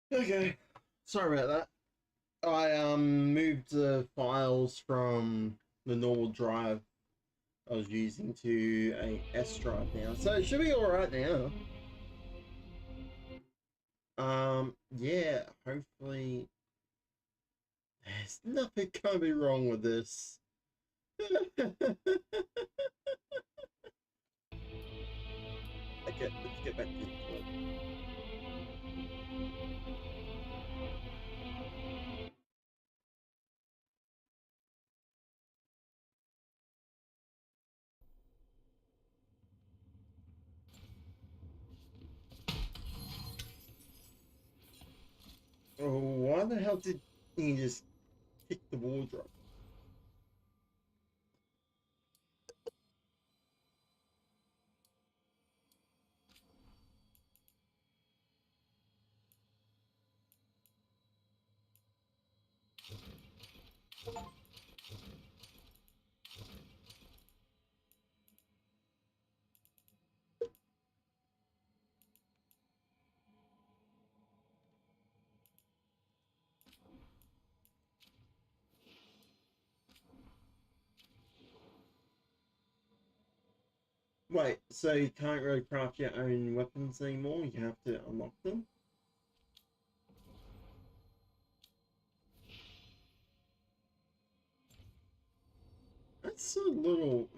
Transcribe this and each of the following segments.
Okay, sorry about that. I moved the files from the normal drive I was using to a S drive now, so it should be all right now. Yeah, hopefully there's nothing gonna be wrong with this. Okay, let's get back to the clip. Oh, why the hell did he just kick the wardrobe? Wait, so you can't really craft your own weapons anymore? You have to unlock them? That's a little...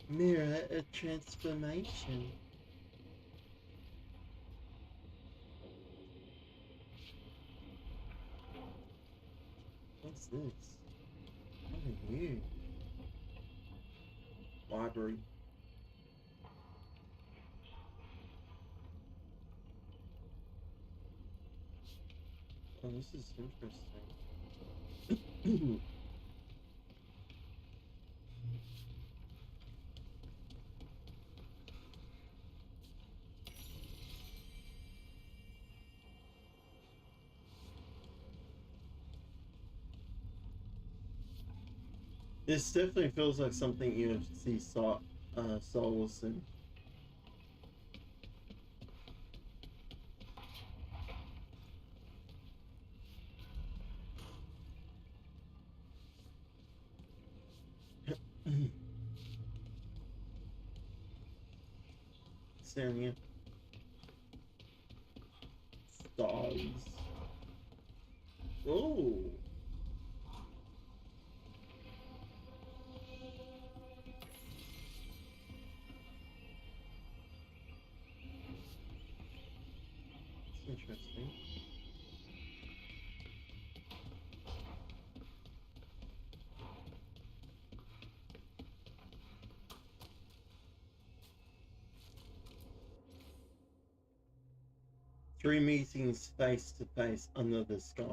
Mirror a transformation. What's this? What are you? Library. Oh, this is interesting. This definitely feels like something you see souls in. Staring at stars. Oh. That's interesting. Three meetings face to face under the sky.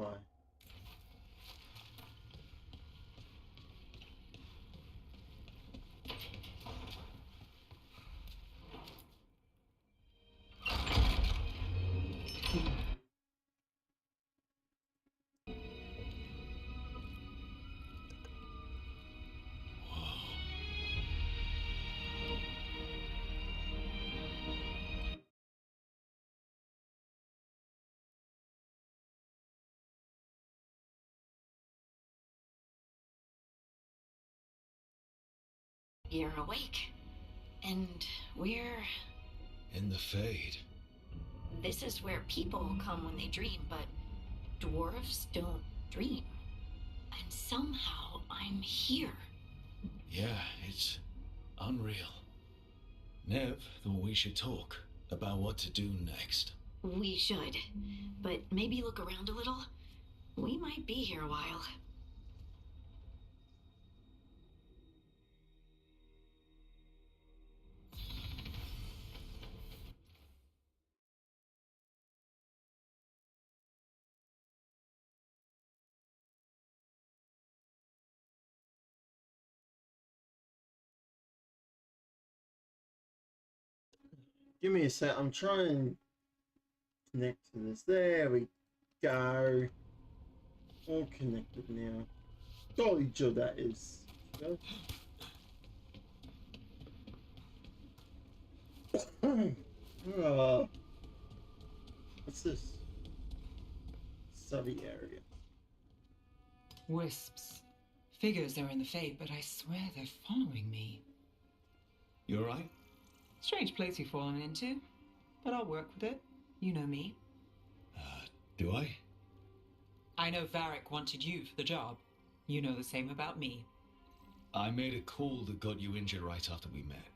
You're awake, and we're In the Fade. This is where people come when they dream, but dwarves don't dream. And somehow I'm here. Yeah, it's unreal. Nev thought we should talk about what to do next. We should, but maybe look around a little. We might be here a while. Give me a sec. I'm trying to connect to this. There we go. All connected now. Golly Joe, that is. What's this? Study area. Wisps. Figures they're in the Fade, but I swear they're following me. You alright? Strange place you've fallen into, but I'll work with it. You know me. Do I? I know Varric wanted you for the job. You know the same about me. I made a call that got you injured right after we met.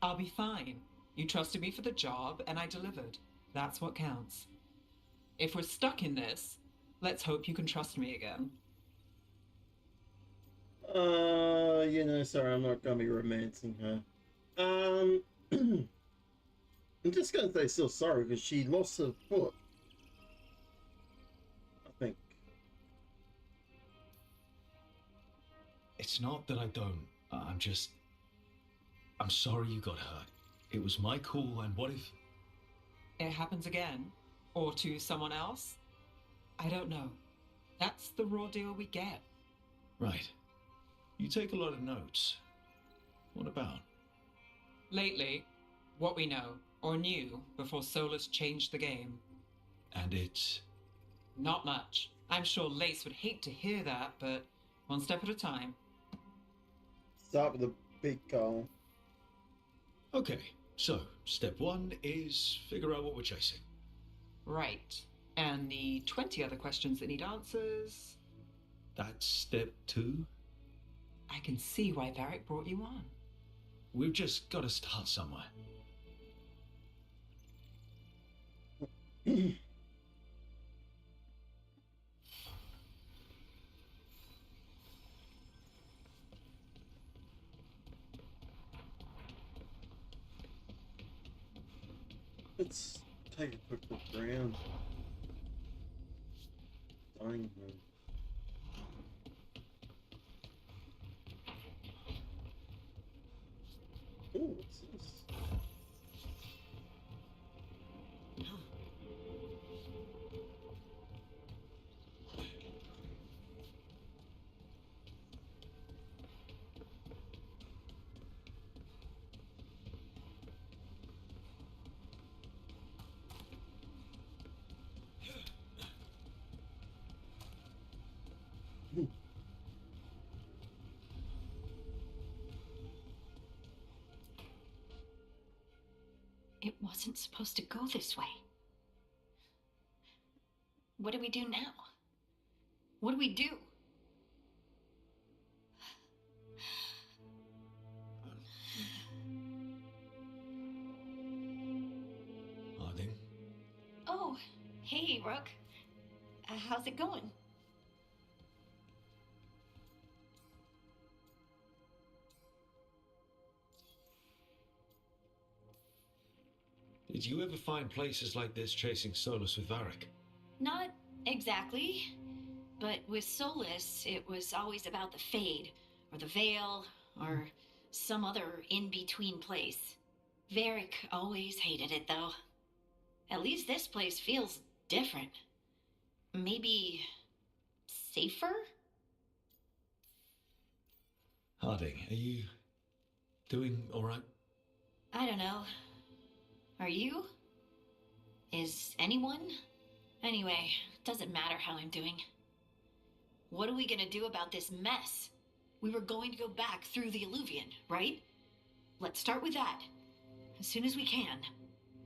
I'll be fine. You trusted me for the job, and I delivered. That's what counts. If we're stuck in this, let's hope you can trust me again. Sorry, I'm not gonna be romancing her. I'm just gonna say still sorry because she lost her foot. I think. It's not that I don't. I'm sorry you got hurt. It was my call, and what if... It happens again? Or to someone else? I don't know. That's the raw deal we get. Right. You take a lot of notes. What about? Lately, what we know, or knew, before Solus changed the game. And it's... Not much. I'm sure Lace would hate to hear that, but one step at a time. Start with the big goal. Okay, so step one is figure out what we're chasing. Right. And the 20 other questions that need answers... That's step two? I can see why Varric brought you on. We've just got to start somewhere. Let's take a quick look around. Dining room. Oh, what's this? It wasn't supposed to go this way. What do we do now? What do we do? Harding? Oh, hey, Rook. How's it going? Did you ever find places like this chasing Solus with Varric? Not exactly. But with Solus, it was always about the Fade, or the Veil, or some other in-between place. Varric always hated it, though. At least this place feels different. Maybe... safer? Harding, are you doing all right? I don't know. Are you? Is anyone? Anyway, doesn't matter how I'm doing. What are we gonna do about this mess? We were going to go back through the Illuvian, right? Let's start with that. as soon as we can.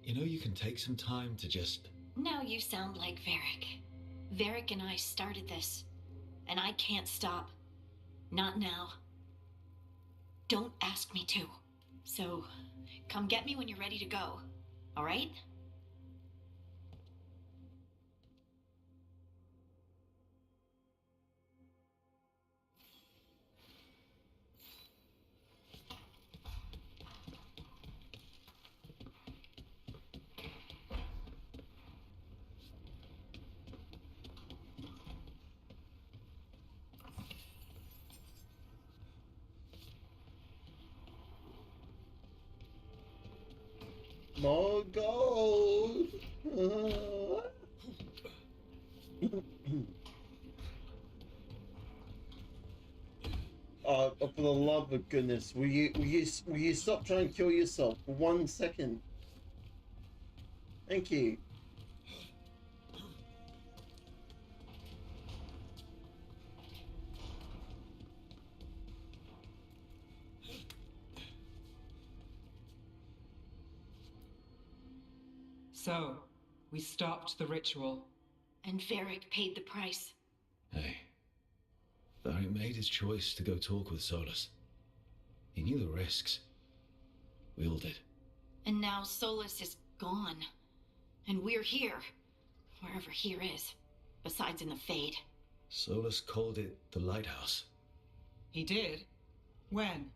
You know, you can take some time to just... Now you sound like Varric. Varric and I started this, and I can't stop. Not now. Don't ask me to. So, come get me when you're ready to go, all right? More gold. Oh, for the love of goodness, will you stop trying to kill yourself for 1 second? Thank you. So, we stopped the ritual. And Varric paid the price. Hey. Varric made his choice to go talk with Solus. He knew the risks. We all did. And now Solus is gone. And we're here. Wherever here is. Besides in the Fade. Solus called it the Lighthouse. He did? When?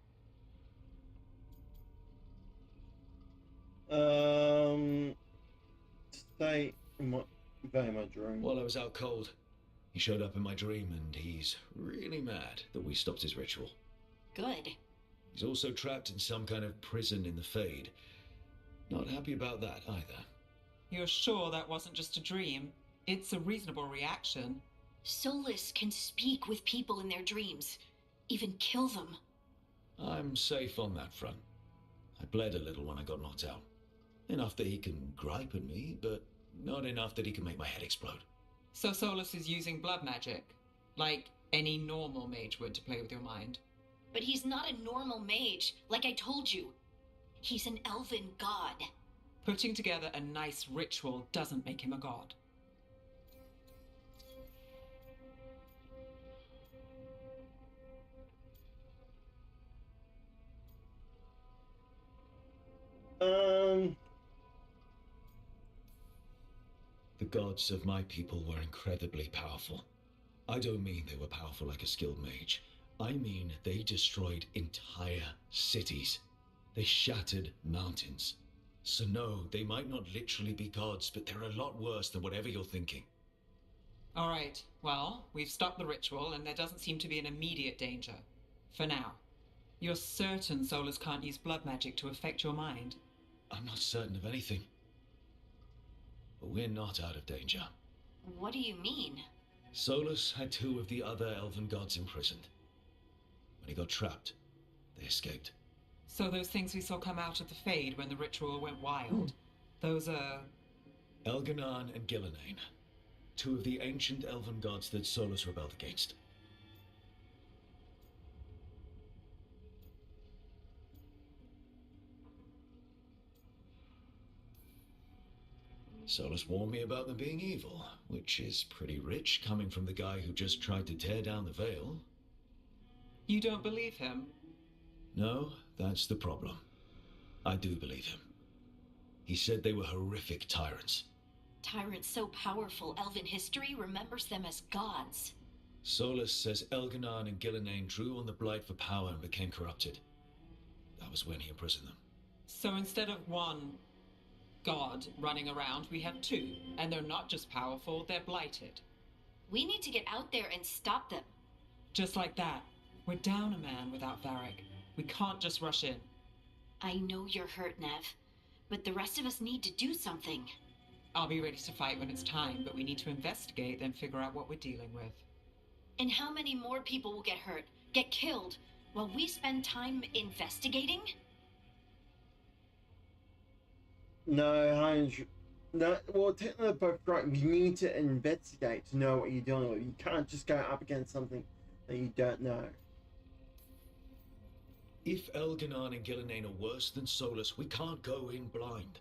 Stay in my dream. While I was out cold, he showed up in my dream and he's really mad that we stopped his ritual. Good. He's also trapped in some kind of prison in the Fade. Not happy about that either. You're sure that wasn't just a dream? It's a reasonable reaction. Solus can speak with people in their dreams. Even kill them. I'm safe on that front. I bled a little when I got knocked out. Enough that he can gripe at me, but not enough that he can make my head explode. So Solus is using blood magic? Like any normal mage would to play with your mind? But he's not a normal mage, like I told you. He's an elven god. Putting together a nice ritual doesn't make him a god. The gods of my people were incredibly powerful. I don't mean they were powerful like a skilled mage. I mean they destroyed entire cities. They shattered mountains. So no, they might not literally be gods, but they're a lot worse than whatever you're thinking. All right, well, we've stopped the ritual and there doesn't seem to be an immediate danger. For now. You're certain Solus can't use blood magic to affect your mind? I'm not certain of anything. But we're not out of danger. What do you mean? Solus had 2 of the other elven gods imprisoned. When he got trapped, they escaped. So those things we saw come out of the Fade when the ritual went wild, those are... Elganan and Gillenane. 2 of the ancient elven gods that Solus rebelled against. Solus warned me about them being evil, which is pretty rich coming from the guy who just tried to tear down the veil. You don't believe him? No, that's the problem. I do believe him. He said they were horrific tyrants. Tyrants so powerful, elven history remembers them as gods. Solus says Elganan and Gillenane drew on the Blight for power and became corrupted. That was when he imprisoned them. So instead of 1 god running around, we have 2. And they're not just powerful, they're blighted. We need to get out there and stop them. Just like that. We're down a man without Varric. We can't just rush in. I know you're hurt, Nev. But the rest of us need to do something. I'll be ready to fight when it's time, but we need to investigate, then figure out what we're dealing with. And how many more people will get hurt, get killed, while we spend time investigating? No, Heinz. No, well, technically they're both right. You need to investigate to know what you're dealing with. You can't just go up against something that you don't know. If Elganon and Gillenane are worse than Solus, we can't go in blind.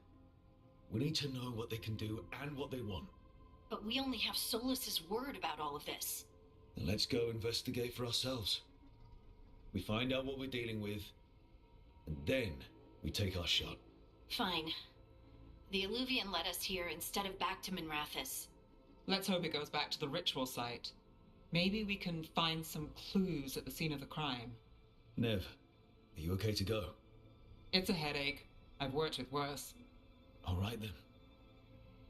We need to know what they can do and what they want. But we only have Solus's word about all of this. Then let's go investigate for ourselves. We find out what we're dealing with, and then we take our shot. Fine. The Illuvian led us here instead of back to Minrathous. Let's hope it goes back to the ritual site. Maybe we can find some clues at the scene of the crime. Nev, are you okay to go? It's a headache. I've worked with worse. All right then.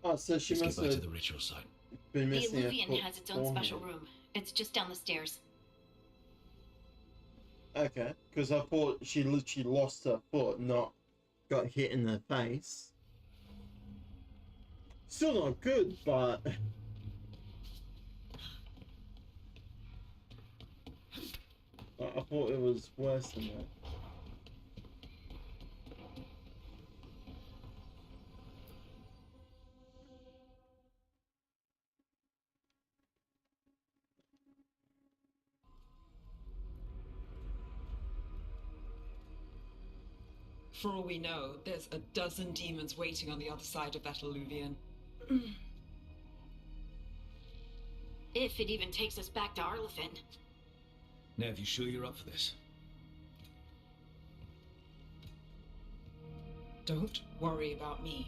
Oh, so she Let's must get back to have the ritual site. been The missing a Illuvian foot has its own beforehand. special room. It's just down the stairs. Okay, because I thought she literally lost her foot, not got hit in the face. Still not good, but I thought it was worse than that. For all we know, there's a dozen demons waiting on the other side of that Illuvian. If it even takes us back to Arlethan. Nev, you sure you're up for this? Don't worry about me.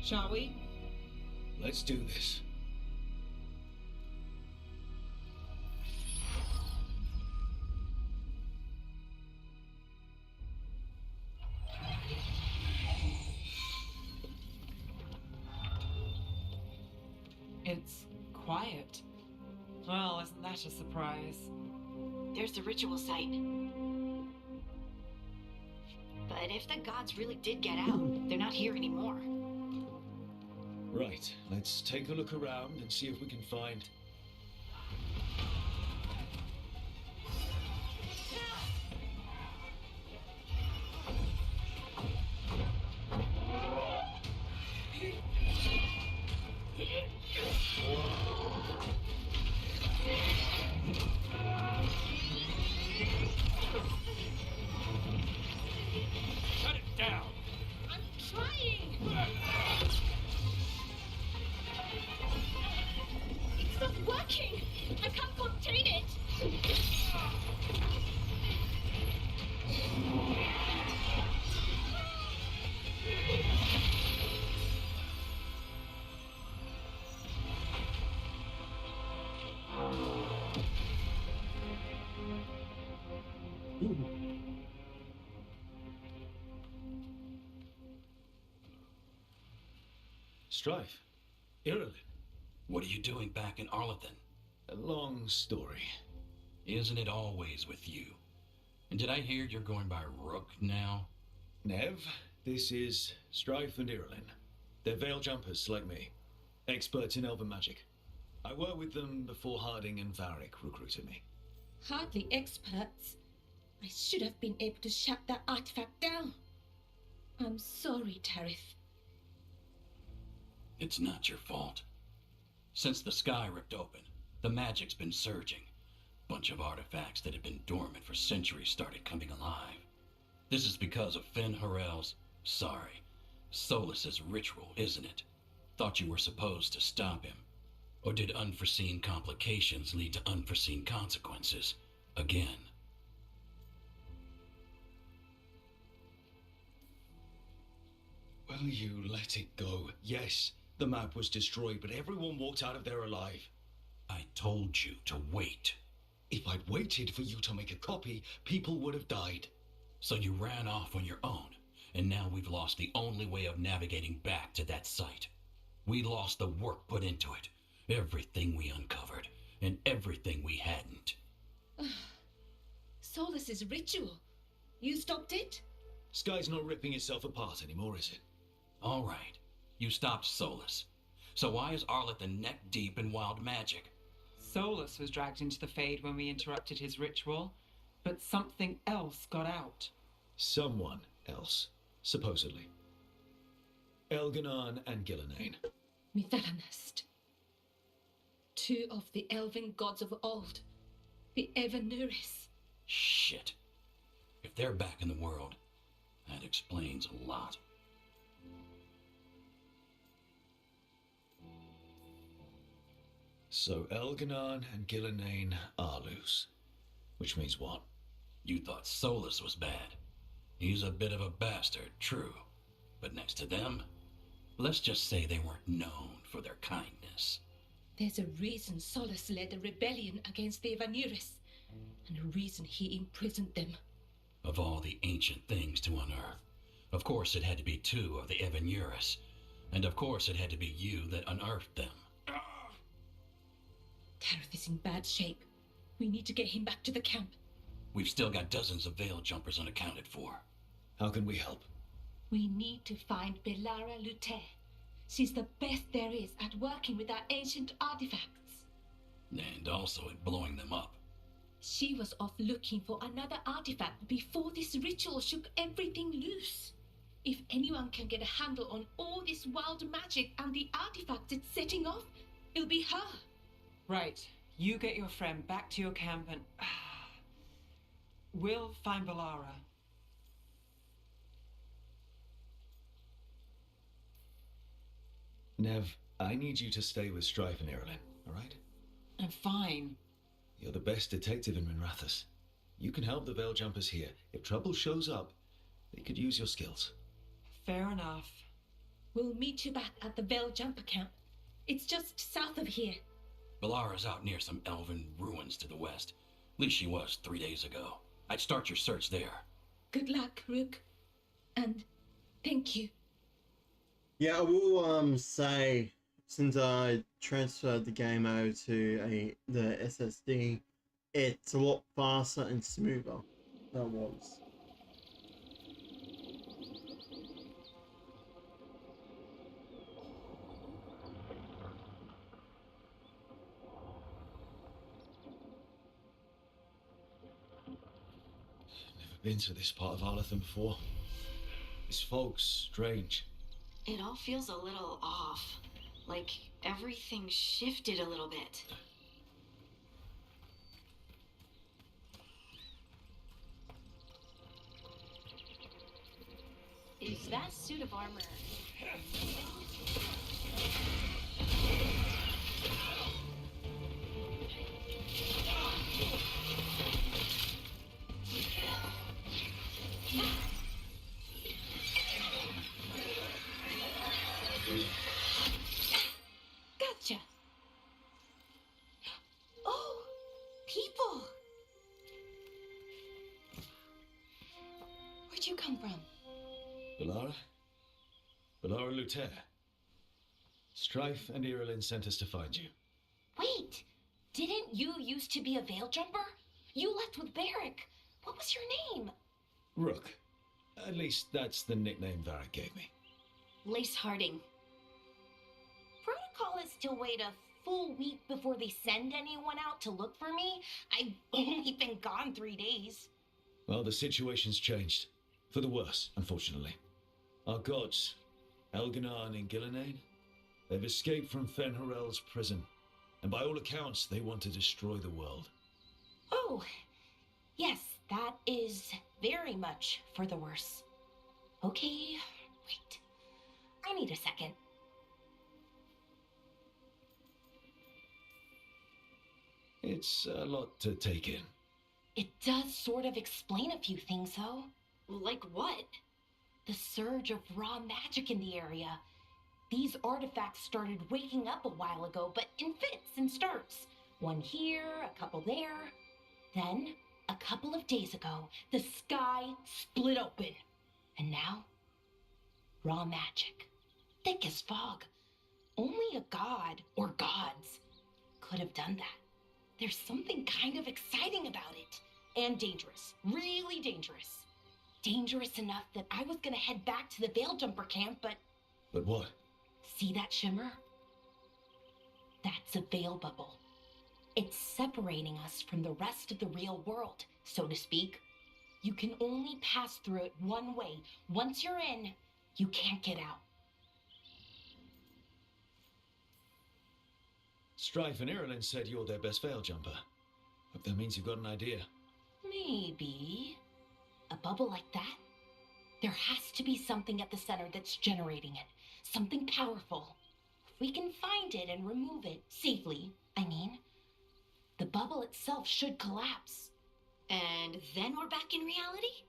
Shall we? Let's do this. It's quiet. Well, isn't that a surprise? There's the ritual site. But if the gods really did get out, they're not here anymore. Right, let's take a look around and see if we can find... Shut it down! I'm trying! It's not working! I can't contain it! Strife. Irilyn. What are you doing back in Arlethan? A long story. Isn't it always with you? And did I hear you're going by Rook now? Nev, this is Strife and Irilyn. They're veil jumpers like me. Experts in elven magic. I worked with them before Harding and Varric recruited me. Hardly experts. I should have been able to shut that artifact down. I'm sorry, Tarith. It's not your fault. Since the sky ripped open, the magic's been surging. Bunch of artifacts that had been dormant for centuries started coming alive. This is because of Finn Harel's, Solus's ritual, isn't it? Thought you were supposed to stop him. Or did unforeseen complications lead to unforeseen consequences? Again. Will you let it go? Yes, the map was destroyed, but everyone walked out of there alive. I told you to wait. If I'd waited for you to make a copy, people would have died. So you ran off on your own, and now we've lost the only way of navigating back to that site. We lost the work put into it, everything we uncovered, and everything we hadn't. Solus's ritual. You stopped it? Sky's not ripping itself apart anymore, is it? All right, you stopped Solus. So why is Arlethan neck deep in wild magic? Solus was dragged into the Fade when we interrupted his ritual, but something else got out. Someone else, supposedly. Elganon and Gillenane. Mithalanast. two of the elven gods of old, the Evanuris. Shit. If they're back in the world, that explains a lot. So Elganon and Gillenane are loose. Which means what? You thought Solus was bad. He's a bit of a bastard, true. But next to them, let's just say they weren't known for their kindness. There's a reason Solus led a rebellion against the Evanuris, and a reason he imprisoned them. Of all the ancient things to unearth, of course it had to be two of the Evanuris, and of course it had to be you that unearthed them. Gareth is in bad shape. We need to get him back to the camp. We've still got dozens of veil jumpers unaccounted for. How can we help? We need to find Belara Lute. She's the best there is at working with our ancient artifacts. And also at blowing them up. She was off looking for another artifact before this ritual shook everything loose. If anyone can get a handle on all this wild magic and the artifacts it's setting off, it'll be her. Right. You get your friend back to your camp and... we'll find Belara. Nev, I need you to stay with Strife and Irulan, alright? I'm fine. You're the best detective in Minrathous. You can help the Veil Jumpers here. If trouble shows up, they could use your skills. Fair enough. We'll meet you back at the Veil Jumper camp. It's just south of here. Belara's out near some elven ruins to the west. At least she was 3 days ago. I'd start your search there. Good luck, Rook. And thank you. Yeah, I will say, since I transferred the game over to the SSD, it's a lot faster and smoother than it was. Never been to this part of Arlathan before. This fog's strange. It all feels a little off. Like everything shifted a little bit. Is that suit of armor? Gotcha. Oh, people. Where'd you come from? Belara? Belara Lute. Strife and Irulan sent us to find you. Wait, didn't you used to be a veil jumper? You left with Varric. What was your name? Rook. At least that's the nickname Varric gave me. Lace Harding. Protocol is to wait a full week before they send anyone out to look for me. I've only been gone 3 days. Well, the situation's changed. For the worse, unfortunately. Our gods, Elganon and Gillenane, they've escaped from Fen'Harel's prison. And by all accounts, they want to destroy the world. Oh, yes, that is very much for the worse. Okay, wait. I need a second. It's a lot to take in. It does sort of explain a few things, though. Like what? The surge of raw magic in the area. These artifacts started waking up a while ago, but in fits and starts. One here, a couple there. Then, a couple of days ago, the sky split open. And now, raw magic. Thick as fog. Only a god, or gods, could have done that. There's something kind of exciting about it. And dangerous. Really dangerous. Dangerous enough that I was gonna head back to the Veil Jumper camp, but... But what? See that shimmer? That's a veil bubble. It's separating us from the rest of the real world, so to speak. You can only pass through it one way. Once you're in, you can't get out. Strife and Ireland said you're their best veil jumper. Hope that means you've got an idea. Maybe. A bubble like that? There has to be something at the center that's generating it. Something powerful. If we can find it and remove it safely, I mean, the bubble itself should collapse. And then we're back in reality?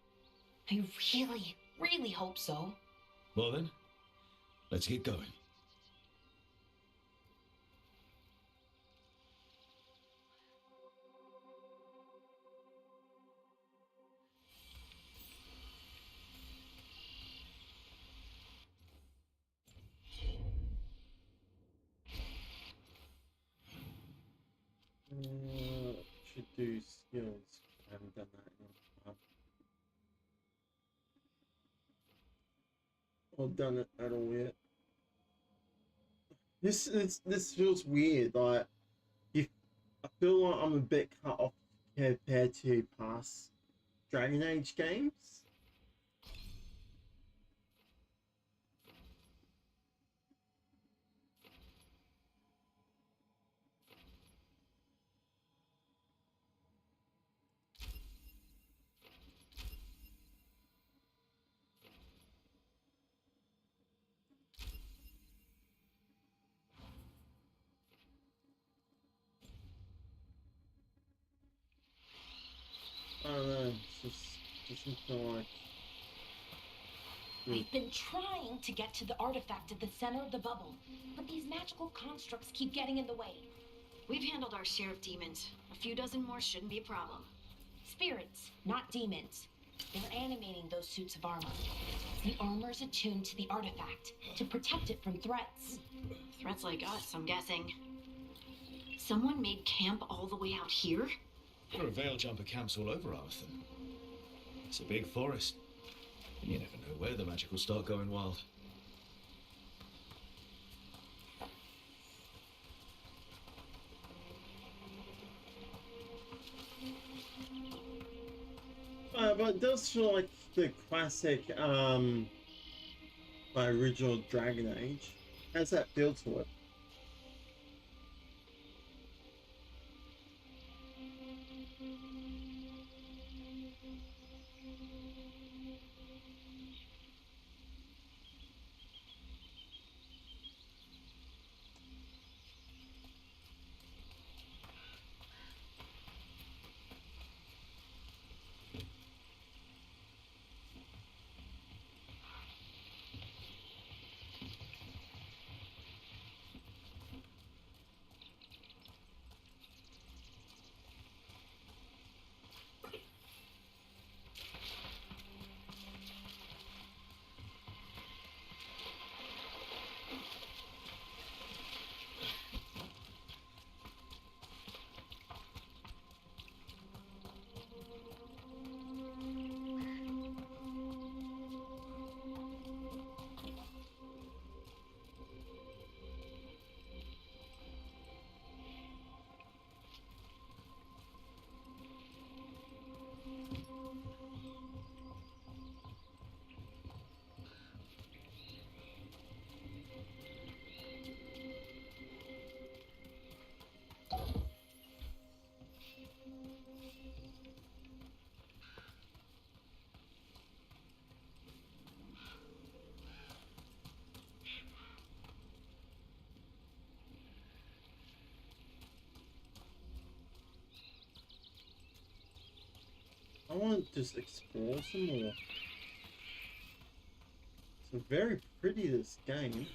I really, really hope so. Well then, let's get going. Should do skills. I haven't done that in a while. Or done it at all yet. This feels weird. Like, if I feel like I'm a bit cut off compared to past Dragon Age games. I don't know, it's just something like... We've been trying to get to the artifact at the center of the bubble, but these magical constructs keep getting in the way. We've handled our share of demons. A few dozen more shouldn't be a problem. Spirits, not demons. They're animating those suits of armor. The armor's attuned to the artifact to protect it from threats. Threats like us, I'm guessing. Someone made camp all the way out here? There are veil jumper camps all over Arthur. It's a big forest. And you never know where the magic will start going wild. But it does feel like the classic, my original Dragon Age. How's that feel to it? I want to just explore some more. It's very pretty, this game.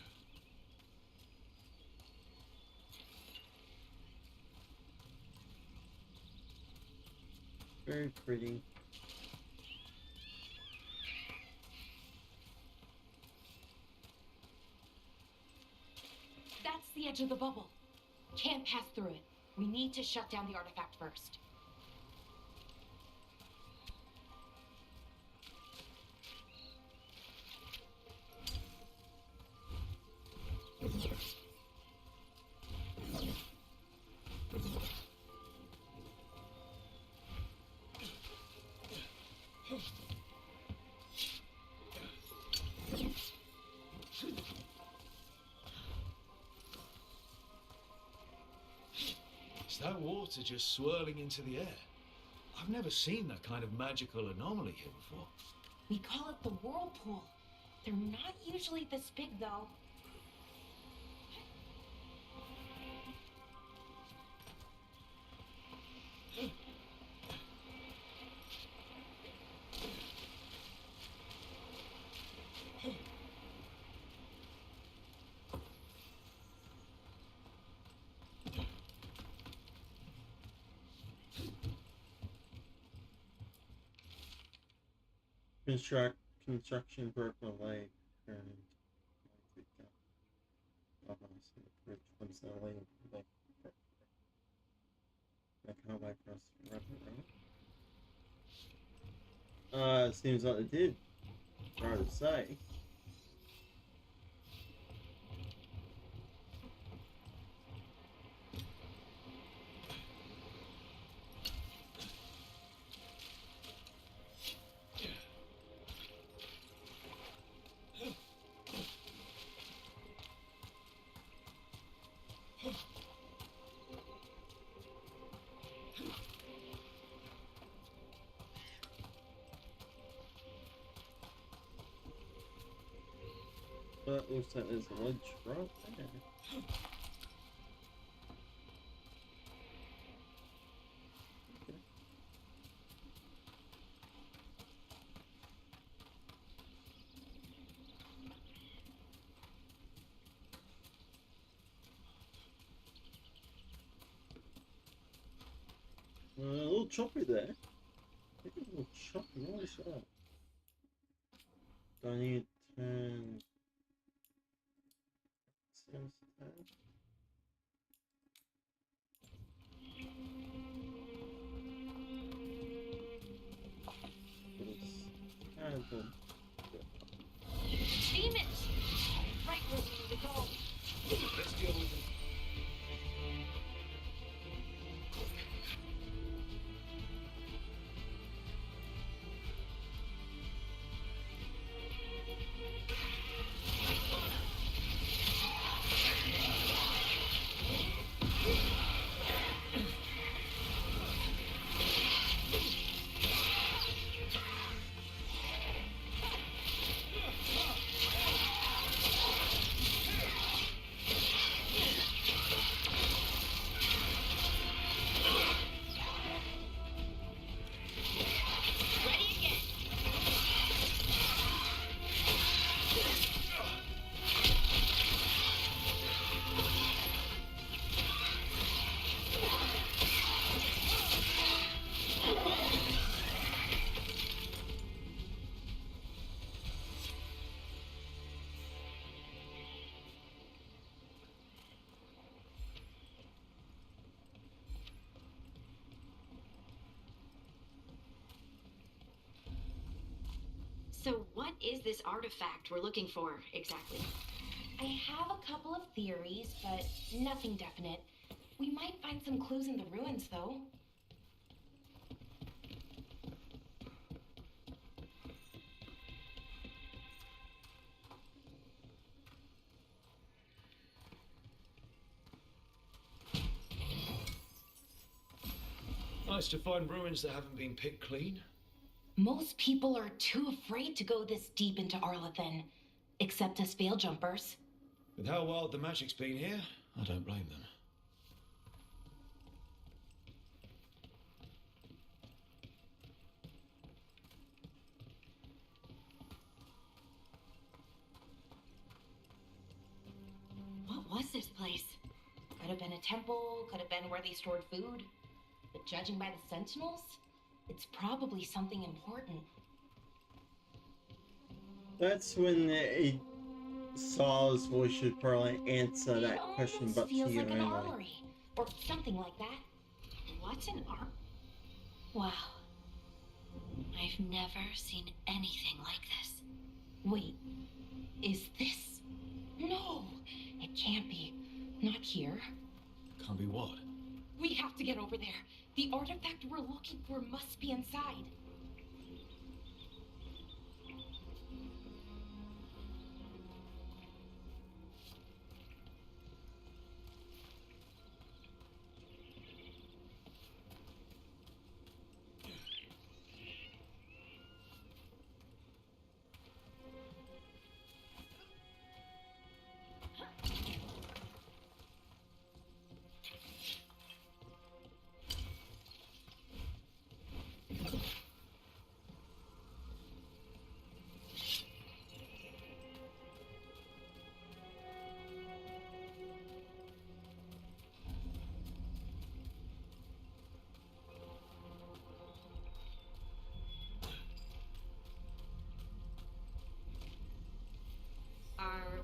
Very pretty. That's the edge of the bubble. Can't pass through it. We need to shut down the artifact first. It's that water just swirling into the air. I've never seen that kind of magical anomaly here before. We call it the whirlpool. They're not usually this big, though. Construction broke my leg. And I can't wait for us to run it, right? Seems like they did. Hard to say. But looks like there's a ledge right there. A little choppy there. I think it's a little choppy. What is that? Do I need to turn? Demons! Right where we need to go. Let's deal with them. So what is this artifact we're looking for, exactly? I have a couple of theories, but nothing definite. We might find some clues in the ruins, though. Nice to find ruins that haven't been picked clean. Most people are too afraid to go this deep into Arlathan, except us veil jumpers. With how wild the magic's been here, I don't blame them. What was this place? Could have been a temple, could have been where they stored food. But judging by the sentinels, it's probably something important. That's when Saw's voice should probably answer that question, but feels to you like an anyway. armory, or something like that. What's an arm? Wow. I've never seen anything like this. Wait, is this? No, it can't be. Not here. Can't be what? We have to get over there. The artifact we're looking for must be inside.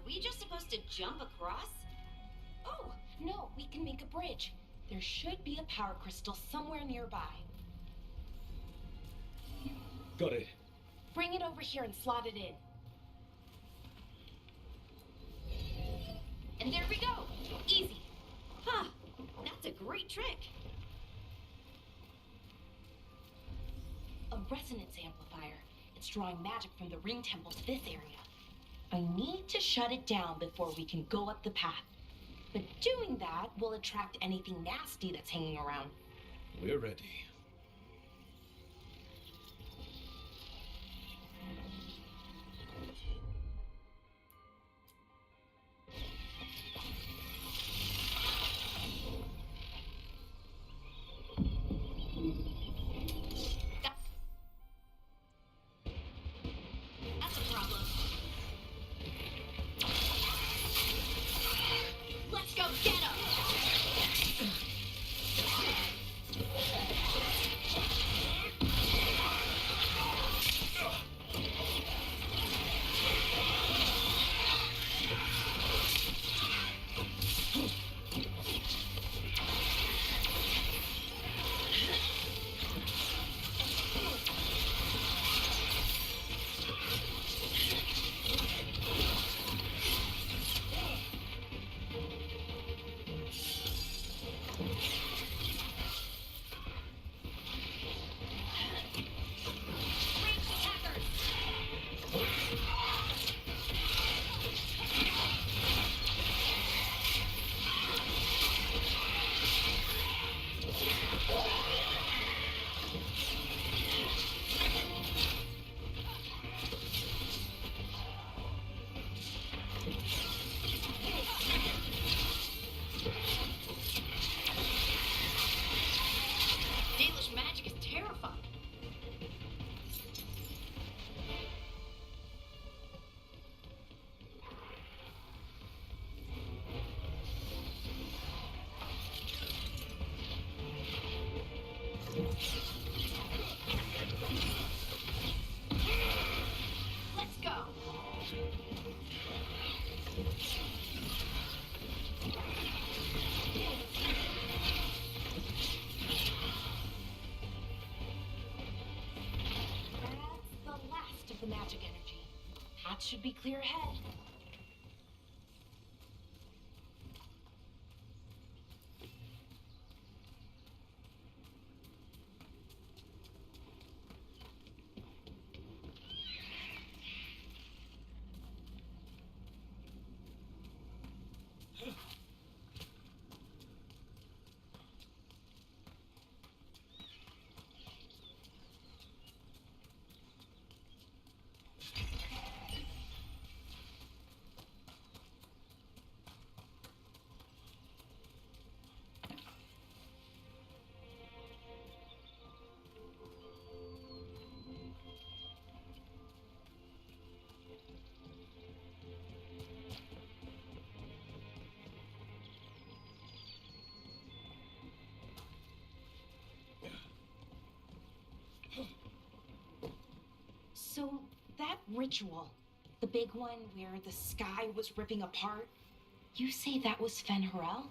we just supposed to jump across? Oh, no, we can make a bridge. There should be a power crystal somewhere nearby. Got it. Bring it over here and slot it in. And there we go. Easy. Huh, that's a great trick. A resonance amplifier. It's drawing magic from the ring temple to this area. I need to shut it down before we can go up the path. But doing that will attract anything nasty that's hanging around. We're ready. That's a problem. Let's go get him! Dalish magic is terrifying. Let's go. That's the last of the magic energy. Path should be clear ahead. So, that ritual, the big one where the sky was ripping apart, you say that was Fen'Harel?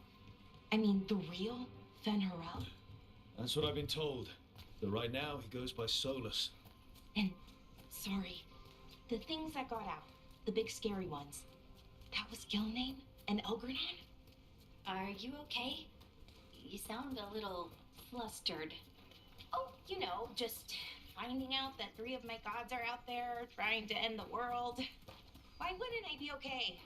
I mean, the real Fen'Harel? That's what I've been told. Though right now he goes by Solus. And, sorry, the things that got out, the big scary ones, that was Gilnane and Elgranon? Are you okay? You sound a little flustered. Oh, you know, just finding out that 3 of my gods are out there trying to end the world. Why wouldn't I be okay?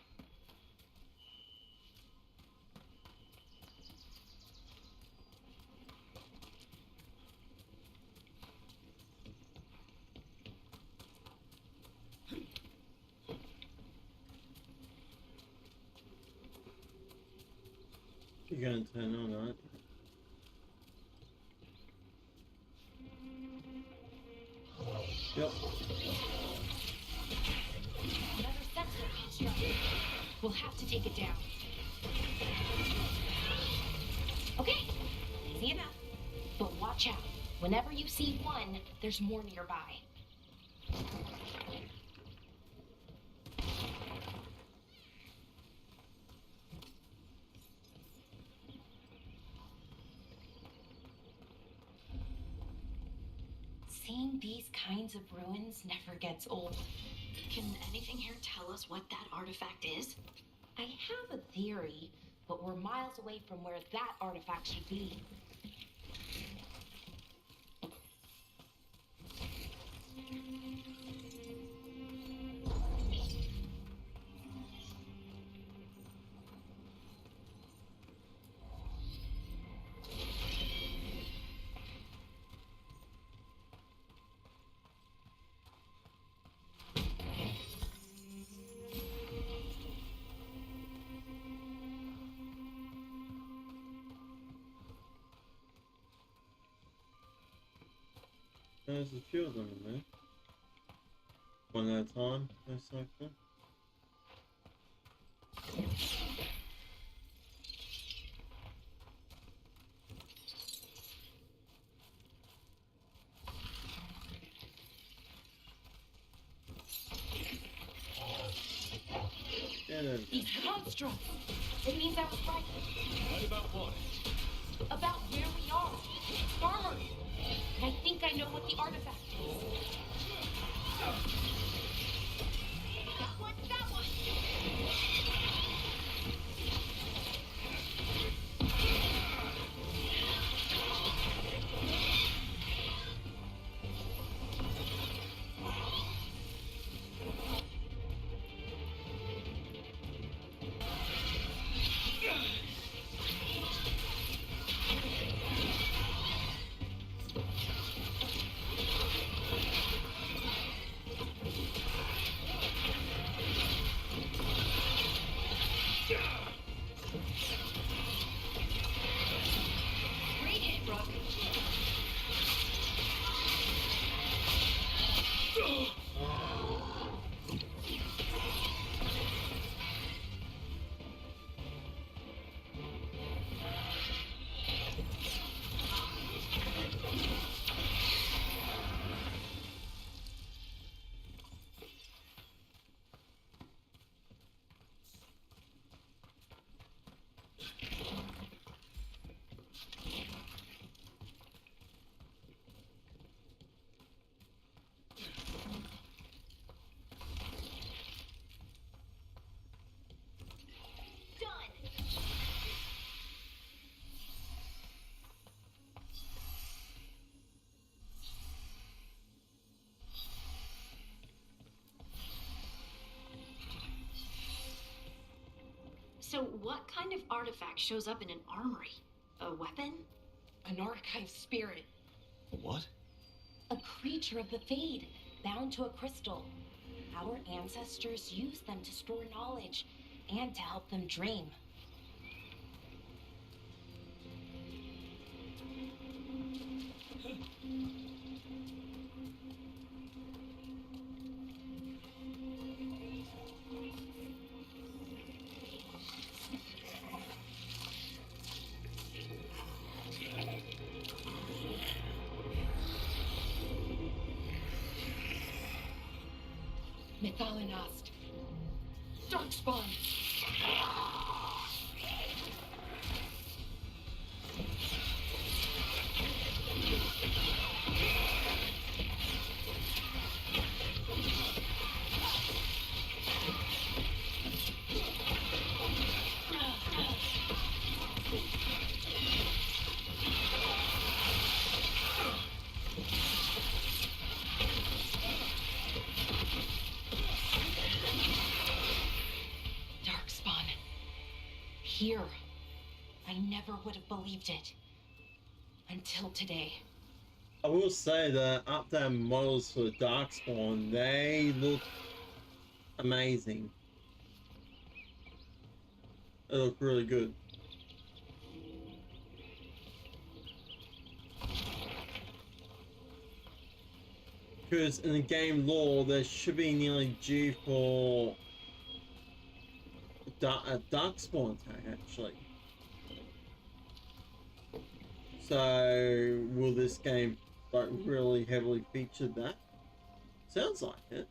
You're gonna turn on, right? Yep. Another sensor construct. We'll have to take it down. Okay, easy enough. But watch out. Whenever you see one, there's more nearby. Seeing these kinds of ruins never gets old. Can anything here tell us what that artifact is? I have a theory, but we're miles away from where that artifact should be. There's a few of them in there. One at a time, most likely. Yeah, there we go. These constructs! It means I was right. Right about what? About where we are. Armory. I think I know what the artifact is. That one, that one! Read it, Brooke. So what kind of artifact shows up in an armory? A weapon? An archive spirit. What? A creature of the Fade, bound to a crystal. Our ancestors used them to store knowledge and to help them dream. Mythalinast. Darkspawn. Darkspawn. Here. I never would have believed it. Until today. I will say the updated models for Darkspawn, they look amazing. They look really good. Because in the game lore, there should be nearly due for a Darkspawn attack, actually. So, will this game like really heavily feature that? Sounds like it.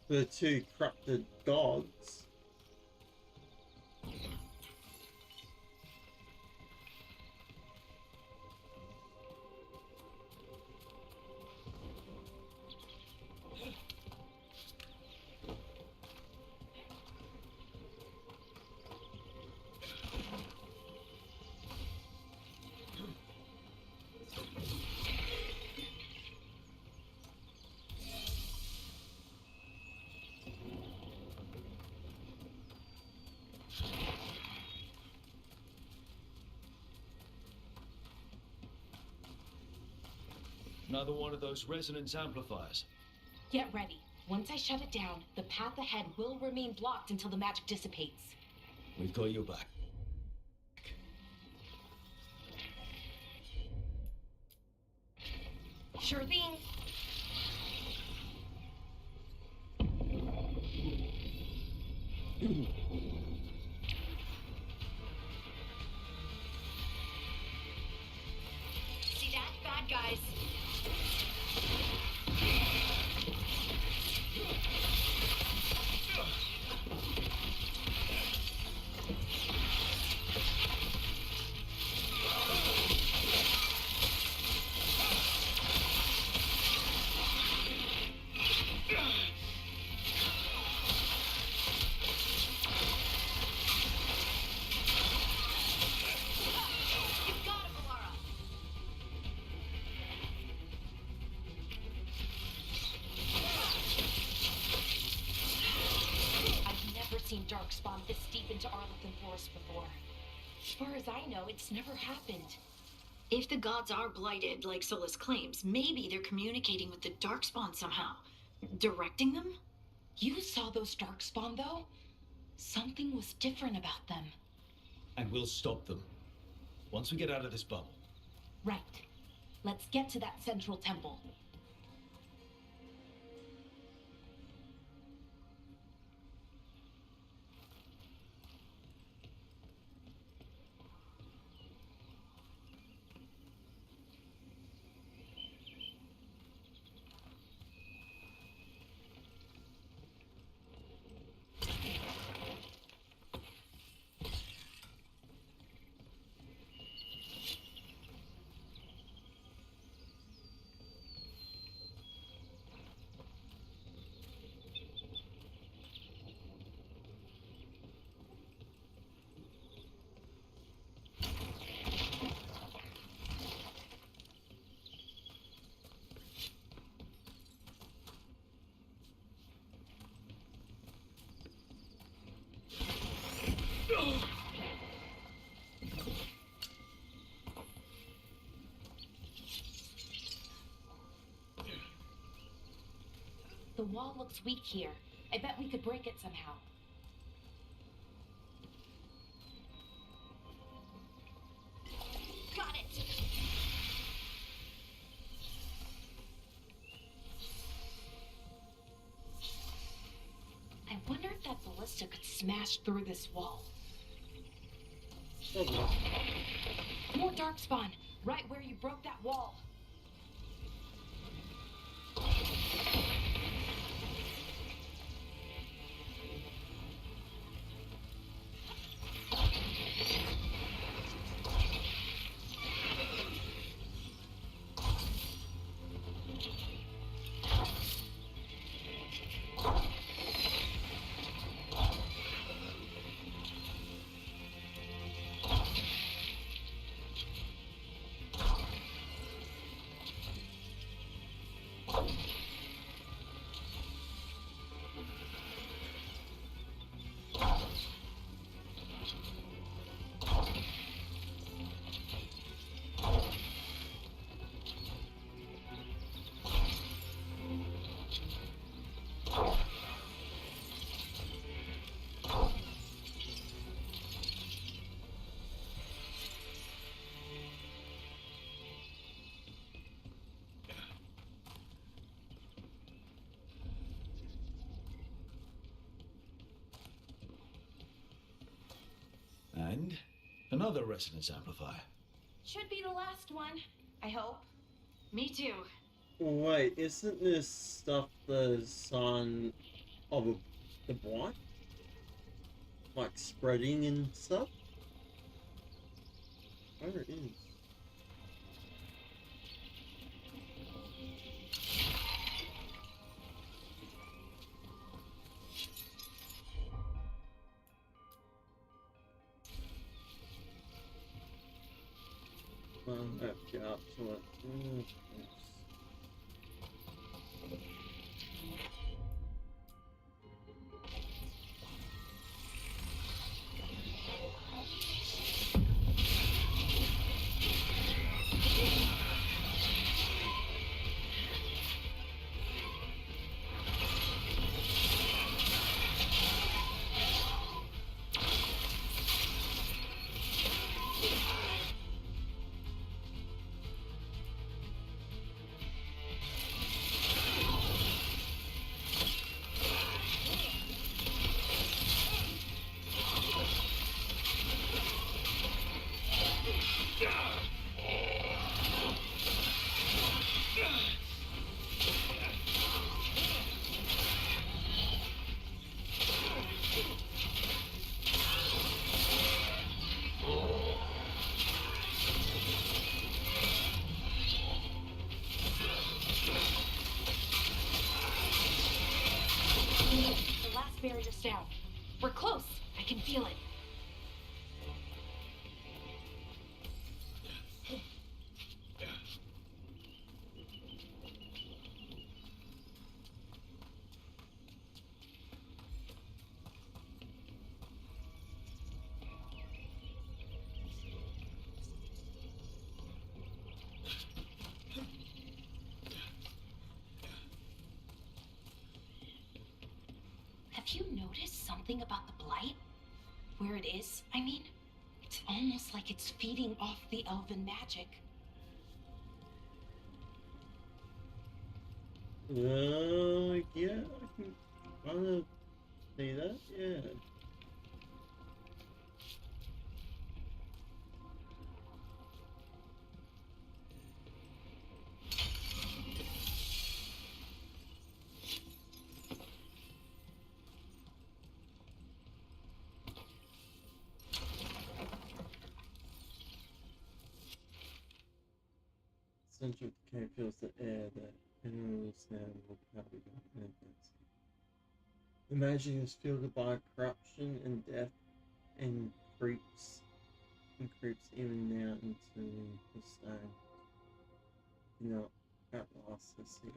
The two corrupted gods. Another one of those resonance amplifiers. Get ready. Once I shut it down, the path ahead will remain blocked until the magic dissipates. We've got your back. Sure thing. See that? Bad guys. You've got it, Alara. I've never seen Darkspawn this deep into Arlington Forest before. As far as I know, it's never happened. If the gods are blighted, like Solus claims, maybe they're communicating with the Darkspawn somehow. Directing them? You saw those Darkspawn, though? Something was different about them. And we'll stop them. Once we get out of this bubble. Right. Let's get to that central temple. The wall looks weak here. I bet we could break it somehow. Got it! I wonder if that ballista could smash through this wall. More Darkspawn, right where you broke that wall. And another resonance amplifier. Should be the last one, I hope. Me too. Wait, isn't this stuff the sign of the blight? Like spreading and stuff? Where it is. I have to get up to it. us down. We're close. I can feel it. Have you noticed something about the blight? Where it is, I mean? It's almost like it's feeding off the elven magic. Yeah, I can kind of see that, yeah. Central decay fills the air that mineral sound will probably benefits. The magic is fueled by corruption and death and creeps even now into the stone. You know, at last I see.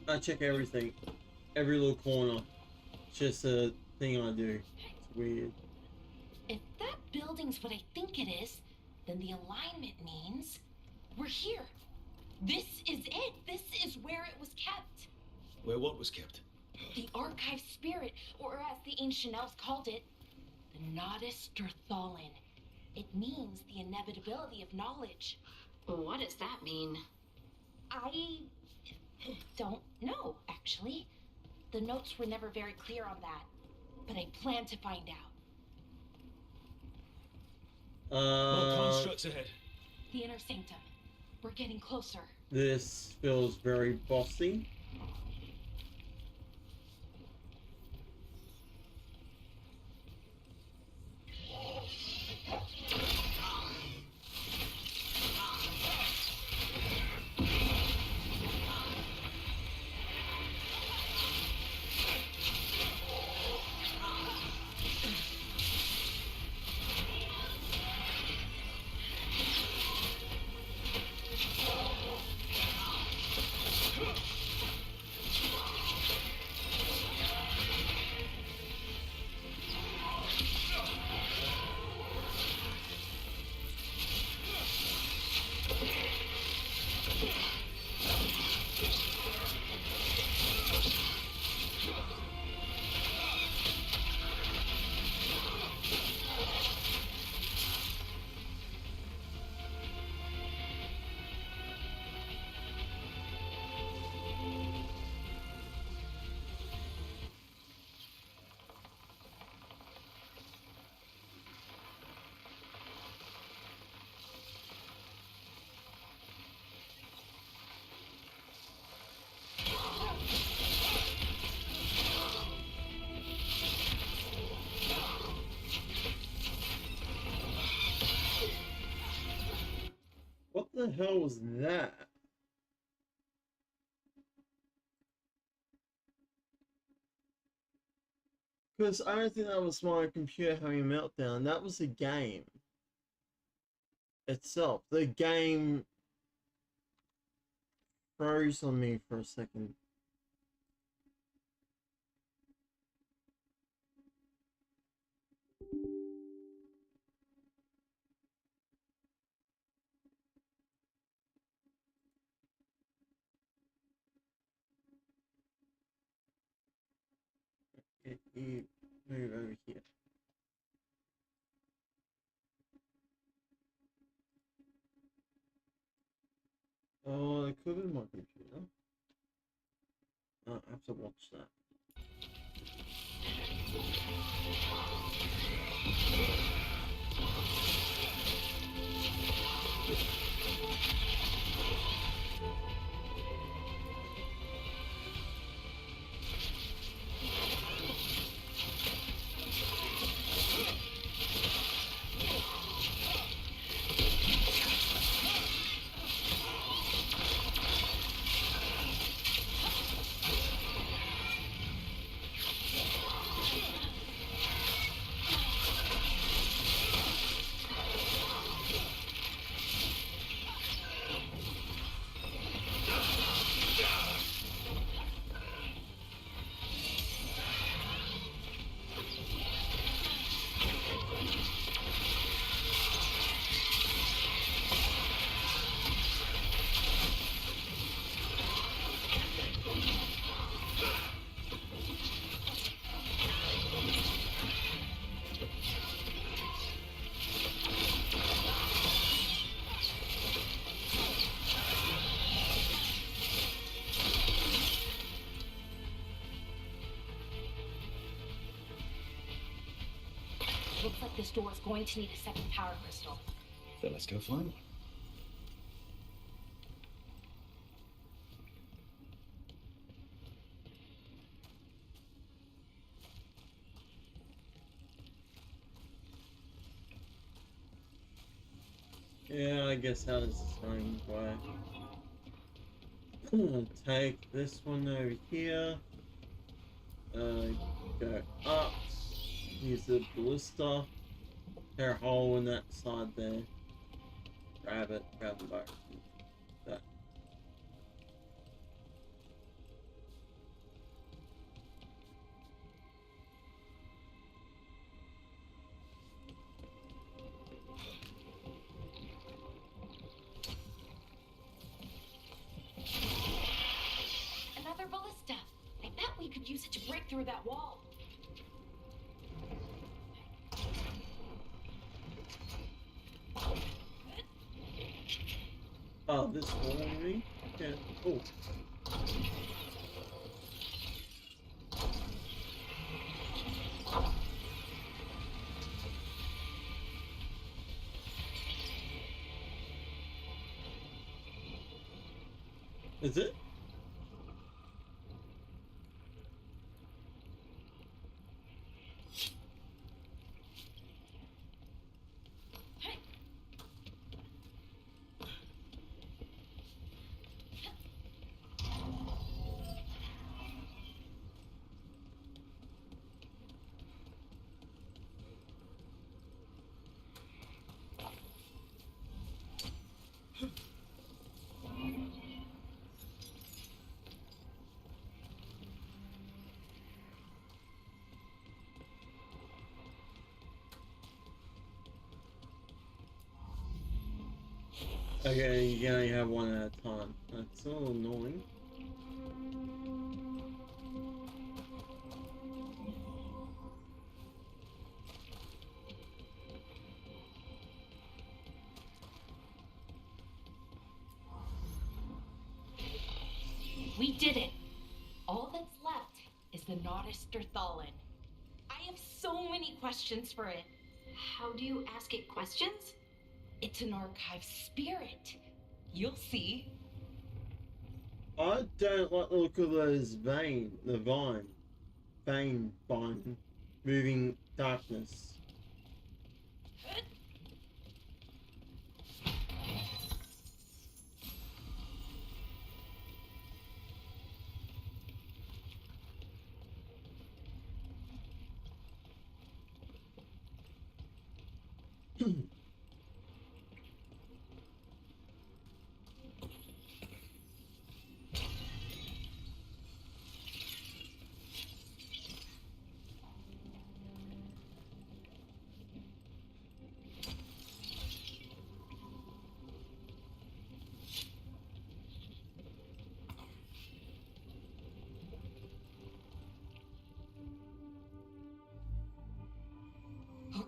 I check everything, every little corner. It's just a thing I do. It's weird. If that building's what I think it is, then the alignment means we're here. This is it. This is where it was kept. Where what was kept? The archive spirit, or as the ancient elves called it, the Nodus Derthalin. It means the inevitability of knowledge. What does that mean? I don't know, actually. The notes were never very clear on that, but I plan to find out. More constructs ahead. The inner sanctum. We're getting closer. This feels very bossy. What the hell was that? Because I don't think that was my computer having a meltdown. That was the game itself. The game froze on me for a second. Can you move over here? Oh, it could be my computer. I have to watch that. Looks like this door is going to need a second power crystal. Then let's go find one. Yeah, I guess that is the same way. Take this one over here. Go up. Use the ballista. Tear a hole in that side there. Grab it. Grab the bow. That. Another ballista. I bet we could use it to break through that wall. Oh, this one maybe? Yeah. Oh. Is it? Okay, you can only have one at a time. That's a little annoying. We did it. All that's left is the Nodus Thalin. I have so many questions for it. How do you ask it questions? It's an archive spirit. You'll see. I don't like the look of those vein, moving darkness.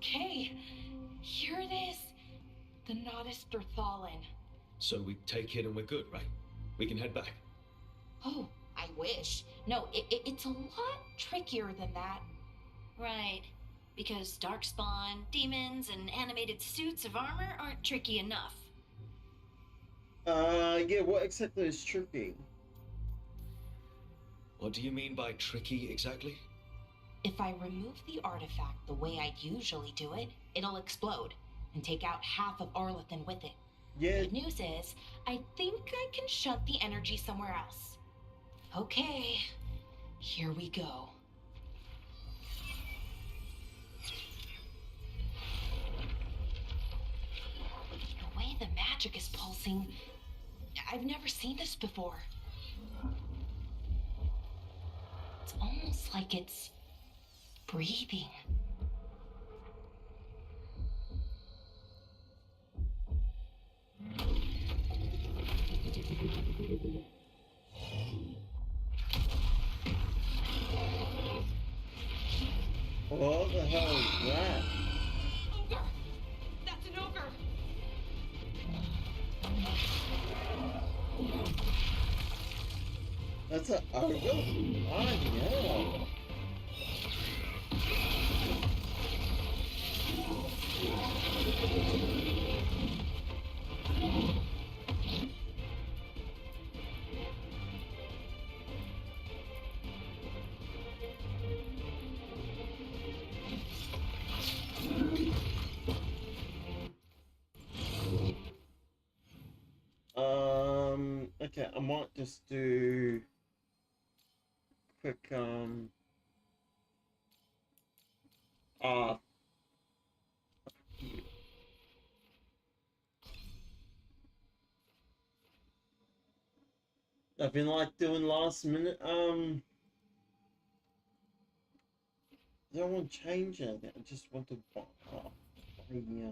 Okay, here it is. The Nodus Thallen. So we take it and we're good, right? We can head back. Oh, I wish. No, it's a lot trickier than that. Right. Because darkspawn, demons, and animated suits of armor aren't tricky enough. Yeah, what exactly is tricky? What do you mean by tricky exactly? If I remove the artifact the way I'd usually do it, it'll explode and take out half of Arlathan with it. Yeah. Good news is, I think I can shunt the energy somewhere else. Okay, here we go. The way the magic is pulsing, I've never seen this before. It's almost like it's breathing. What the hell is that? Ogre! That's an ogre! That's a ogre? Oh, yeah. Okay, I might just do quick, I've been like doing last minute, I don't want to change anything, I just want to buy, yeah.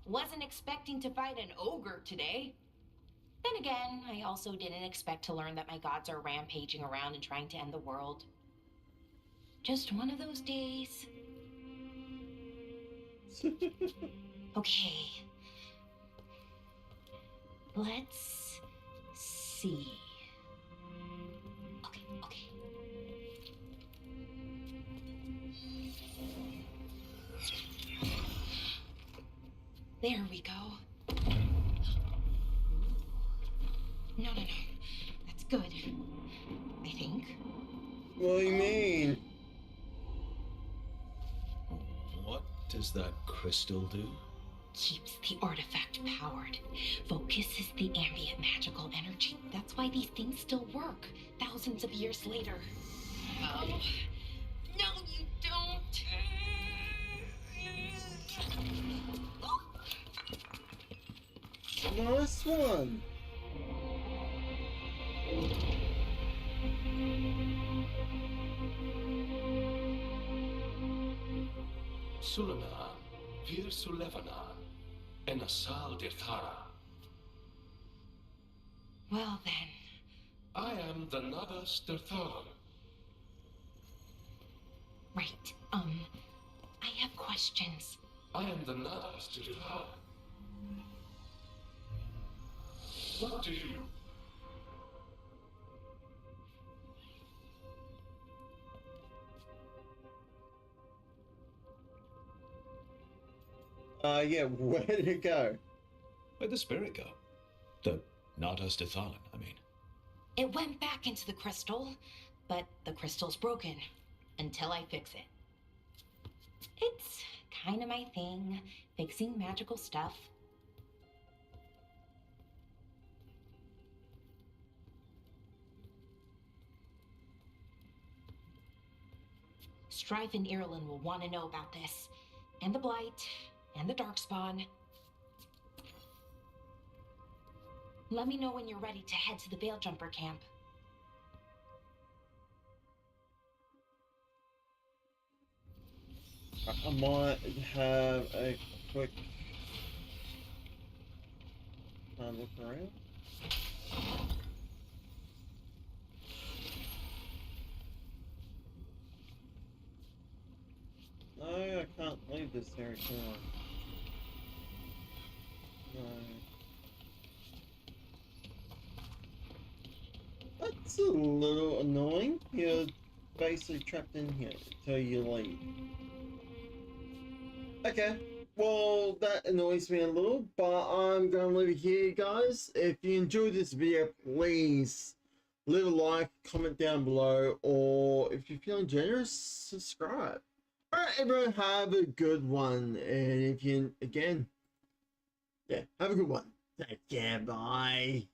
Wasn't expecting to fight an ogre today. Then again, I also didn't expect to learn that my gods are rampaging around and trying to end the world. Just one of those days. Okay. Let's see. Okay, okay. There we go. No. That's good. I think. What do you mean? What does that crystal do? Keeps the artifact powered. Focuses the ambient magical energy. That's why these things still work, thousands of years later. Oh. No, you don't. Nice one. Sulanan, Vir Sulevanan, and Asal Dirthara. Well then. I am the Nadas Dirtharan. Right. I have questions. I am the Nadas Dirtharan. What do you? Yeah, where did it go? Where'd the spirit go? The Nadas Dithalan, I mean. It went back into the crystal, but the crystal's broken until I fix it. It's kind of my thing, fixing magical stuff. Strife and Ireland will want to know about this, and the Blight, and the Darkspawn. Let me know when you're ready to head to the Veil Jumper camp. I might have a quick look around. No, I can't leave this area, can I? No. That's a little annoying. You're basically trapped in here until you leave. Okay, well, that annoys me a little, but I'm going to leave it here, guys. If you enjoyed this video, please leave a like, comment down below, or if you're feeling generous, subscribe. Alright, everyone, have a good one. And if you, again, yeah, have a good one. Take care, bye.